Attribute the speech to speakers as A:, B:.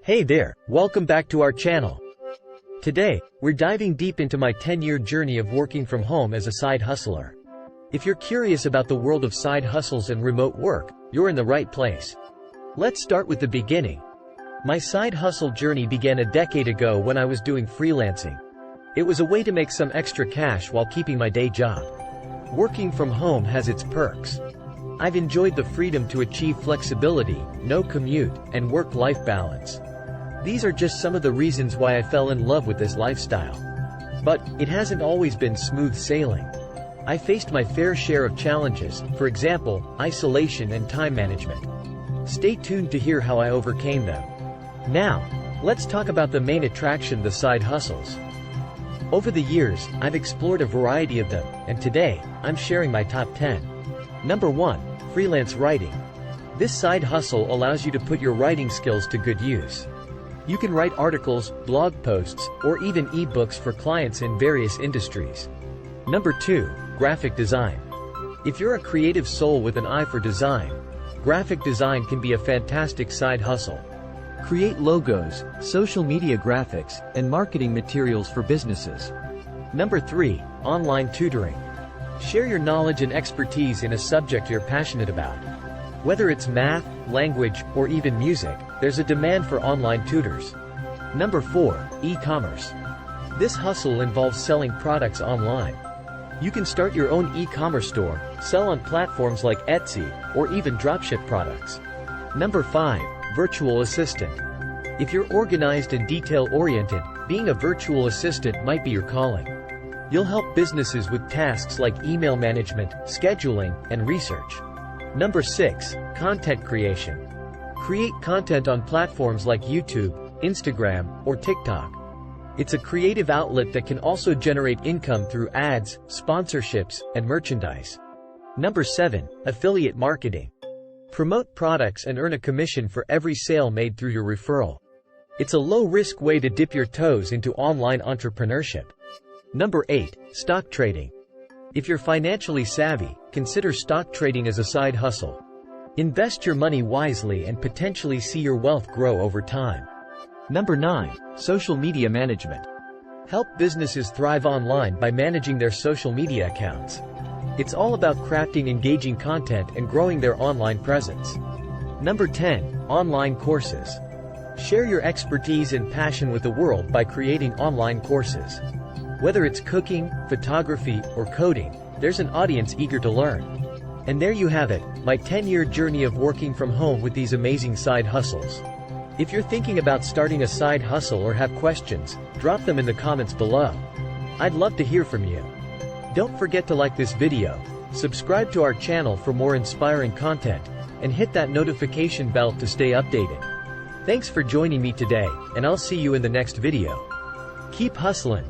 A: Hey there, welcome back to our channel. Today, we're diving deep into my 10-year journey of working from home as a side hustler. If you're curious about the world of side hustles and remote work, you're in the right place. Let's start with the beginning. My side hustle journey began a decade ago when I was doing freelancing. It was a way to make some extra cash while keeping my day job. Working from home has its perks. I've enjoyed the freedom to achieve flexibility, no commute, and work-life balance. These are just some of the reasons why I fell in love with this lifestyle. But it hasn't always been smooth sailing. I faced my fair share of challenges, for example, isolation and time management. Stay tuned to hear how I overcame them. Now, let's talk about the main attraction, the side hustles. Over the years, I've explored a variety of them, and today, I'm sharing my top 10. Number 1. Freelance writing. This side hustle allows you to put your writing skills to good use. You can write articles, blog posts, or even ebooks for clients in various industries. Number 2. Graphic design. If you're a creative soul with an eye for design, graphic design can be a fantastic side hustle. Create logos, social media graphics, and marketing materials for businesses. Number 3. Online tutoring. Share your knowledge and expertise in a subject you're passionate about. Whether it's math, language, or even music, there's a demand for online tutors. Number 4. E-commerce. This hustle involves selling products online. You can start your own e-commerce store, sell on platforms like Etsy, or even dropship products. Number 5. Virtual assistant. If you're organized and detail-oriented, being a virtual assistant might be your calling. You'll help businesses with tasks like email management, scheduling, and research. Number 6. Content creation. Create content on platforms like YouTube, Instagram, or TikTok. It's a creative outlet that can also generate income through ads, sponsorships, and merchandise. Number 7. Affiliate marketing. Promote products and earn a commission for every sale made through your referral. It's a low-risk way to dip your toes into online entrepreneurship. Number 8. Stock trading. If you're financially savvy, consider stock trading as a side hustle. Invest your money wisely and potentially see your wealth grow over time. Number 9. Social media management. Help businesses thrive online by managing their social media accounts. It's all about crafting engaging content and growing their online presence. Number 10. Online courses. Share your expertise and passion with the world by creating online courses. Whether it's cooking, photography, or coding, there's an audience eager to learn. And there you have it, my 10-year journey of working from home with these amazing side hustles. If you're thinking about starting a side hustle or have questions, drop them in the comments below. I'd love to hear from you. Don't forget to like this video, subscribe to our channel for more inspiring content, and hit that notification bell to stay updated. Thanks for joining me today, and I'll see you in the next video. Keep hustling.